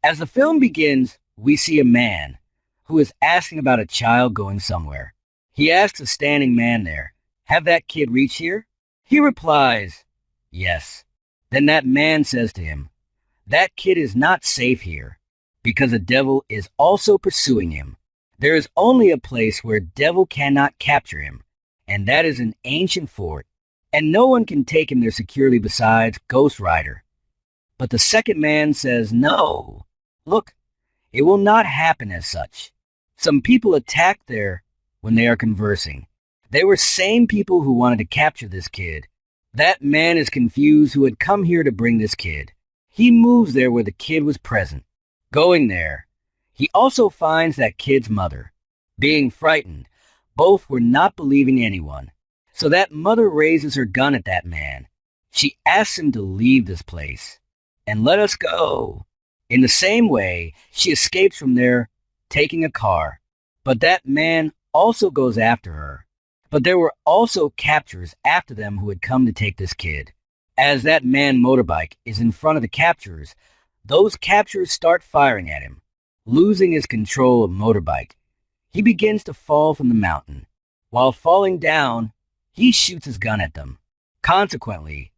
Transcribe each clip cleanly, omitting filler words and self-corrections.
As the film begins, we see a man who is asking about a child going somewhere. He asks a standing man there, "Have that kid reached here?" He replies, "Yes." Then that man says to him, "That kid is not safe here, because a devil is also pursuing him. There is only a place where devil cannot capture him, and that is an ancient fort, and no one can take him there securely besides Ghost Rider." But the second man says, "No, look, it will not happen as such. Some people attacked there when they are conversing. They were same people who wanted to capture this kid. That man is confused who had come here to bring this kid. He moves there where the kid was present. Going there, he also finds that kid's mother. Being frightened, both were not believing anyone. So that mother raises her gun at that man. She asks him to leave this place and let us go. In the same way, she escapes from there, taking a car. But that man also goes after her. But there were also captors after them who had come to take this kid. As that man motorbike is in front of the captors, those captors start firing at him. Losing his control of motorbike, he begins to fall from the mountain. While falling down, he shoots his gun at them. Consequently,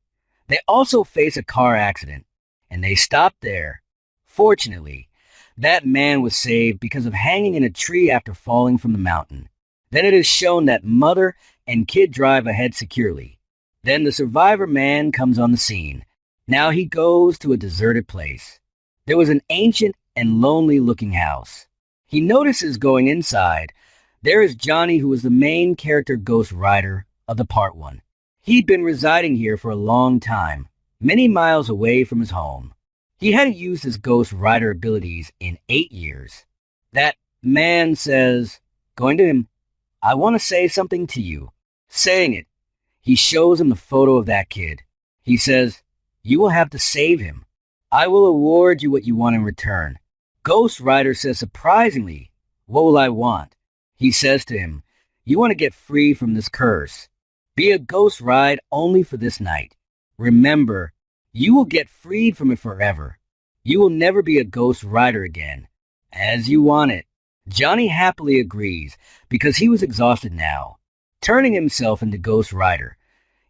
they also face a car accident, and they stop there. Fortunately, that man was saved because of hanging in a tree after falling from the mountain. Then it is shown that mother and kid drive ahead securely. Then the survivor man comes on the scene. Now he goes to a deserted place. There was an ancient and lonely-looking house. He notices going inside, there is Johnny, who is the main character Ghost Rider of the Part 1. He'd been residing here for a long time, many miles away from his home. He hadn't used his Ghost Rider abilities in 8 years. That man says, going to him, "I want to say something to you." Saying it, he shows him the photo of that kid. He says, "You will have to save him. I will award you what you want in return." Ghost Rider says surprisingly, "What will I want?" He says to him, "You want to get free from this curse. Be a ghost ride only for this night. Remember, you will get freed from it forever. You will never be a ghost rider again. As you want it." Johnny happily agrees because he was exhausted now. Turning himself into Ghost Rider,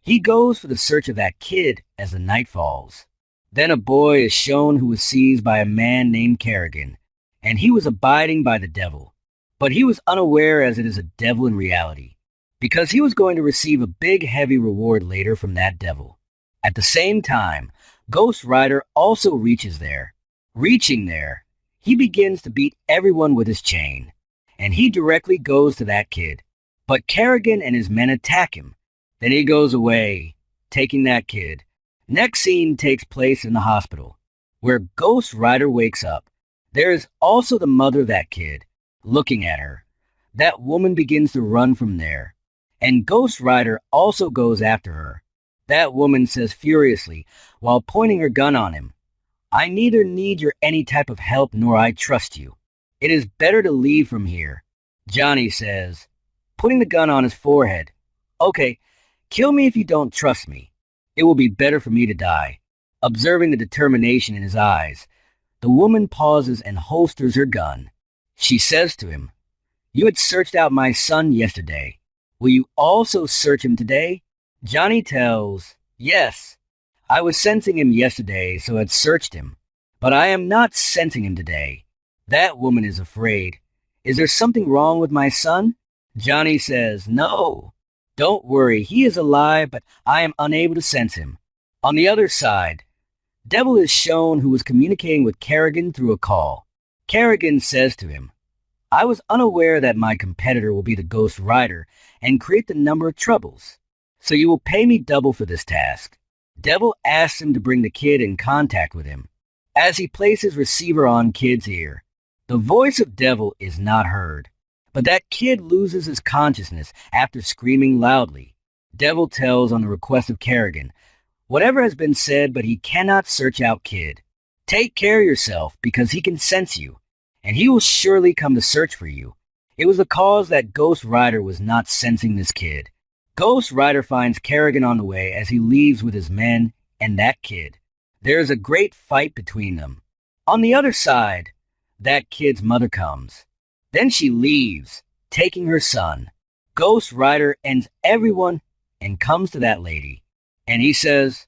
he goes for the search of that kid as the night falls. Then a boy is shown who was seized by a man named Kerrigan, and he was abiding by the devil. But he was unaware as it is a devil in reality, because he was going to receive a big heavy reward later from that devil. At the same time, Ghost Rider also reaches there. Reaching there, he begins to beat everyone with his chain, and he directly goes to that kid. But Kerrigan and his men attack him. Then he goes away, taking that kid. Next scene takes place in the hospital, where Ghost Rider wakes up. There is also the mother of that kid, looking at her. That woman begins to run from there, and Ghost Rider also goes after her. That woman says furiously, while pointing her gun on him, "I neither need your any type of help nor I trust you. It is better to leave from here." Johnny says, putting the gun on his forehead, "Okay, kill me if you don't trust me. It will be better for me to die." Observing the determination in his eyes, the woman pauses and holsters her gun. She says to him, "You had searched out my son yesterday. Will you also search him today?" Johnny tells, "Yes. I was sensing him yesterday, so had searched him. But I am not sensing him today." That woman is afraid. "Is there something wrong with my son?" Johnny says, "No. Don't worry, he is alive, but I am unable to sense him." On the other side, Devil is shown who was communicating with Kerrigan through a call. Kerrigan says to him, "I was unaware that my competitor will be the Ghost Rider and create the number of troubles. So you will pay me double for this task." Devil asks him to bring the kid in contact with him. As he places receiver on kid's ear, the voice of Devil is not heard. But that kid loses his consciousness after screaming loudly. Devil tells on the request of Kerrigan, "Whatever has been said, but he cannot search out kid. Take care of yourself, because he can sense you, and he will surely come to search for you." It was the cause that Ghost Rider was not sensing this kid. Ghost Rider finds Kerrigan on the way as he leaves with his men and that kid. There is a great fight between them. On the other side, that kid's mother comes. Then she leaves, taking her son. Ghost Rider ends everyone and comes to that lady. And he says,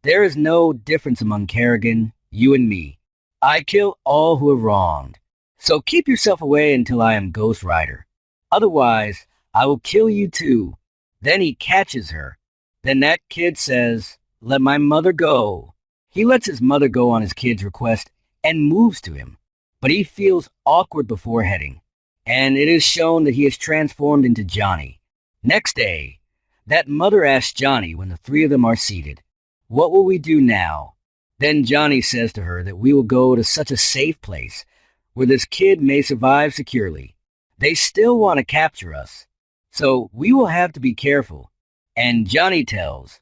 "There is no difference among Kerrigan, you and me. I kill all who have wronged. So keep yourself away until I am Ghost Rider. Otherwise, I will kill you too." Then he catches her. Then that kid says, "Let my mother go." He lets his mother go on his kid's request and moves to him. But he feels awkward before heading. And it is shown that he has transformed into Johnny. Next day, that mother asks Johnny when the three of them are seated, "What will we do now?" Then Johnny says to her that we will go to such a safe place where this kid may survive securely. They still want to capture us, so we will have to be careful. And Johnny tells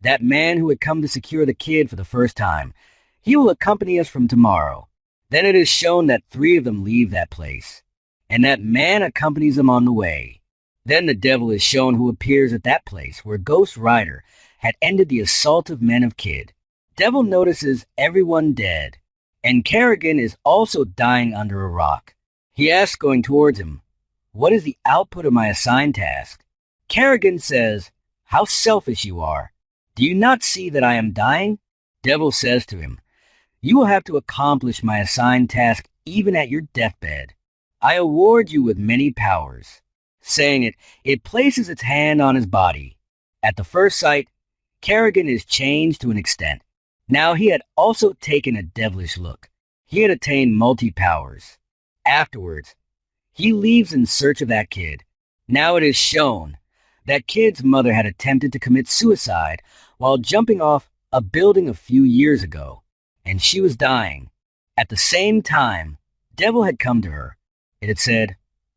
that man who had come to secure the kid for the first time, he will accompany us from tomorrow. Then it is shown that three of them leave that place, and that man accompanies them on the way. Then the devil is shown who appears at that place where Ghost Rider had ended the assault of men of Kid. Devil notices everyone dead, and Kerrigan is also dying under a rock. He asks, going towards him, "What is the output of my assigned task?" Kerrigan says, "How selfish you are. Do you not see that I am dying?" Devil says to him, "You will have to accomplish my assigned task even at your deathbed. I award you with many powers." Saying it, it places its hand on his body. At the first sight, Kerrigan is changed to an extent. Now he had also taken a devilish look. He had attained multi-powers. Afterwards, he leaves in search of that kid. Now it is shown that kid's mother had attempted to commit suicide while jumping off a building a few years ago, and she was dying. At the same time, Devil had come to her. It had said,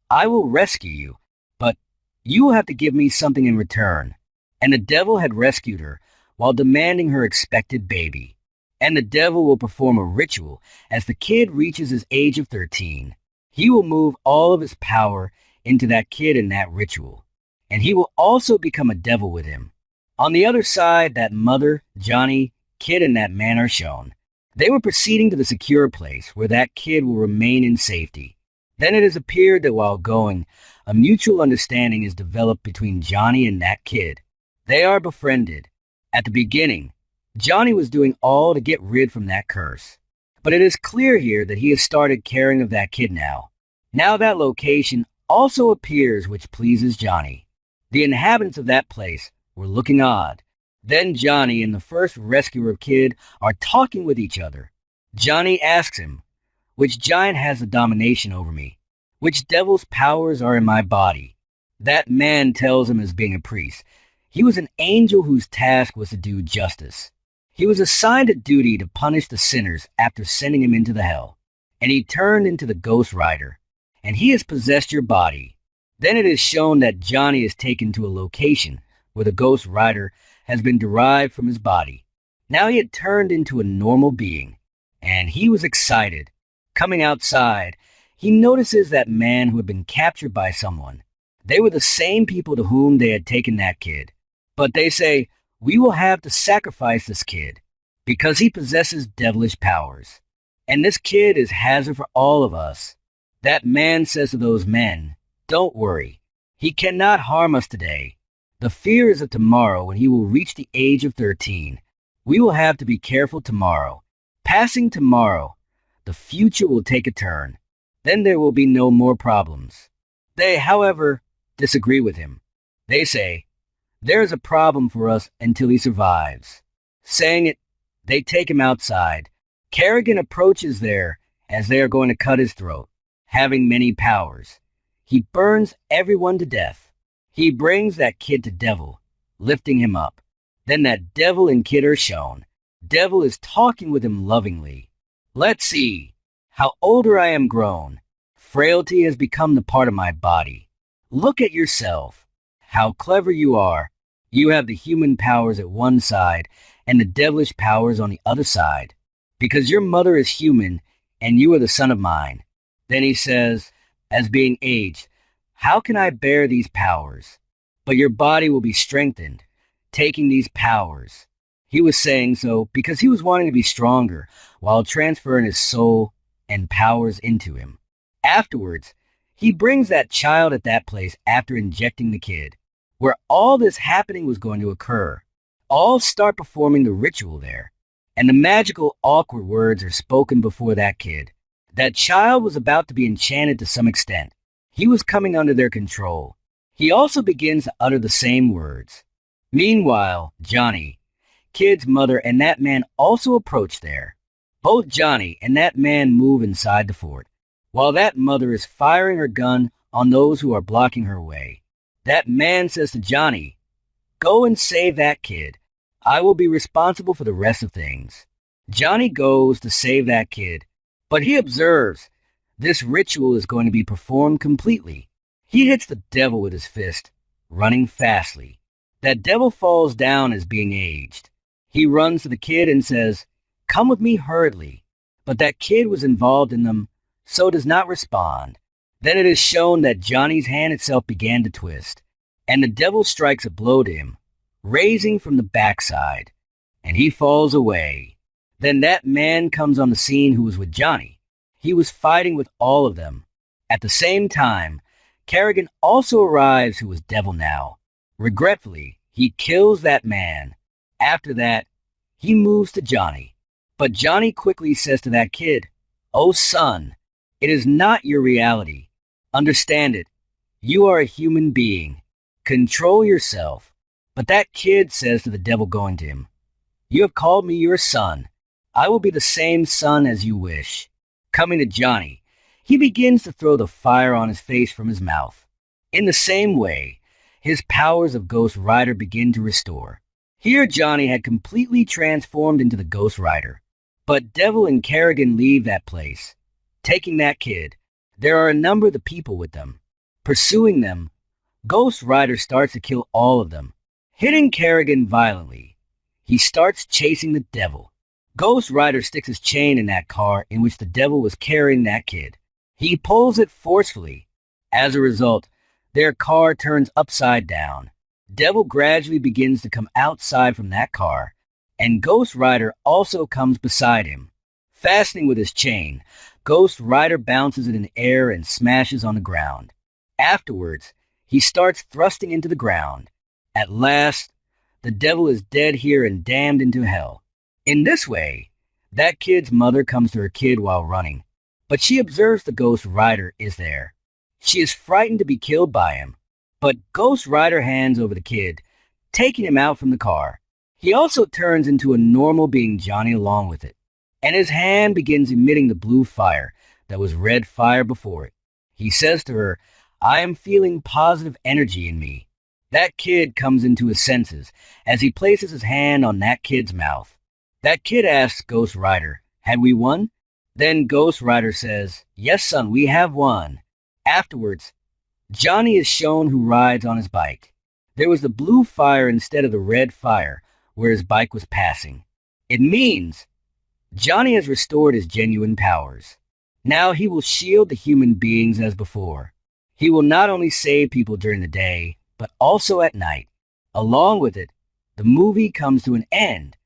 "I will rescue you, but you will have to give me something in return." And the devil had rescued her while demanding her expected baby. And the devil will perform a ritual as the kid reaches his age of 13. He will move all of his power into that kid in that ritual, and he will also become a devil with him. On the other side, that mother, Johnny, kid, and that man are shown. They were proceeding to the secure place where that kid will remain in safety. Then it has appeared that while going, a mutual understanding is developed between Johnny and that kid. They are befriended. At the beginning, Johnny was doing all to get rid from that curse. But it is clear here that he has started caring of that kid now. Now that location also appears, which pleases Johnny. The inhabitants of that place were looking odd. Then Johnny and the first rescuer of Kid are talking with each other. Johnny asks him, "Which giant has the domination over me? Which devil's powers are in my body?" That man tells him as being a priest. He was an angel whose task was to do justice. He was assigned a duty to punish the sinners after sending him into the hell. And he turned into the Ghost Rider. And he has possessed your body. Then it is shown that Johnny is taken to a location where the Ghost Rider has been derived from his body. Now he had turned into a normal being, and he was excited. Coming outside, he notices that man who had been captured by someone. They were the same people to whom they had taken that kid. But they say, "We will have to sacrifice this kid because he possesses devilish powers. And this kid is hazard for all of us." That man says to those men, "Don't worry. He cannot harm us today. The fear is of tomorrow when he will reach the age of 13. We will have to be careful tomorrow. Passing tomorrow, the future will take a turn. Then there will be no more problems." They, however, disagree with him. They say, "There is a problem for us until he survives." Saying it, they take him outside. Kerrigan approaches there as they are going to cut his throat. Having many powers, he burns everyone to death. He brings that kid to Devil, lifting him up. Then that Devil and kid are shown. Devil is talking with him lovingly. "Let's see. How older I am grown. Frailty has become the part of my body. Look at yourself. How clever you are. You have the human powers at one side and the devilish powers on the other side. Because your mother is human and you are the son of mine." Then he says, as being aged, "How can I bear these powers? But your body will be strengthened, taking these powers." He was saying so because he was wanting to be stronger while transferring his soul and powers into him. Afterwards, he brings that child at that place after injecting the kid, where all this happening was going to occur. All start performing the ritual there, and the magical, awkward words are spoken before that kid. That child was about to be enchanted to some extent. He was coming under their control. He also begins to utter the same words. Meanwhile, Johnny, kid's mother, and that man also approach there. Both Johnny and that man move inside the fort, while that mother is firing her gun on those who are blocking her way. That man says to Johnny, "Go and save that kid. I will be responsible for the rest of things." Johnny goes to save that kid, but he observes this ritual is going to be performed completely. He hits the devil with his fist, running fastly. That devil falls down as being aged. He runs to the kid and says, "Come with me hurriedly." But that kid was involved in them, so does not respond. Then it is shown that Johnny's hand itself began to twist, and the devil strikes a blow to him, raising from the backside, and he falls away. Then that man comes on the scene who was with Johnny. He was fighting with all of them. At the same time, Kerrigan also arrives, who was devil now. Regretfully, he kills that man. After that, he moves to Johnny. But Johnny quickly says to that kid, "Oh son, it is not your reality. Understand it. You are a human being. Control yourself." But that kid says to the devil going to him, "You have called me your son. I will be the same son as you wish." Coming to Johnny, he begins to throw the fire on his face from his mouth. In the same way, his powers of Ghost Rider begin to restore. Here Johnny had completely transformed into the Ghost Rider. But Devil and Kerrigan leave that place. Taking that kid, there are a number of the people with them. Pursuing them, Ghost Rider starts to kill all of them, hitting Kerrigan violently. He starts chasing the devil. Ghost Rider sticks his chain in that car in which the devil was carrying that kid. He pulls it forcefully. As a result, their car turns upside down. Devil gradually begins to come outside from that car, and Ghost Rider also comes beside him. Fastening with his chain, Ghost Rider bounces it in the air and smashes on the ground. Afterwards, he starts thrusting into the ground. At last, the devil is dead here and damned into hell. In this way, that kid's mother comes to her kid while running, but she observes the Ghost Rider is there. She is frightened to be killed by him, but Ghost Rider hands over the kid, taking him out from the car. He also turns into a normal being Johnny along with it, and his hand begins emitting the blue fire that was red fire before it. He says to her, "I am feeling positive energy in me." That kid comes into his senses as he places his hand on that kid's mouth. That kid asks Ghost Rider, "Had we won?" Then Ghost Rider says, "Yes, son, we have won." Afterwards, Johnny is shown who rides on his bike. There was the blue fire instead of the red fire where his bike was passing. It means Johnny has restored his genuine powers. Now he will shield the human beings as before. He will not only save people during the day, but also at night. Along with it, the movie comes to an end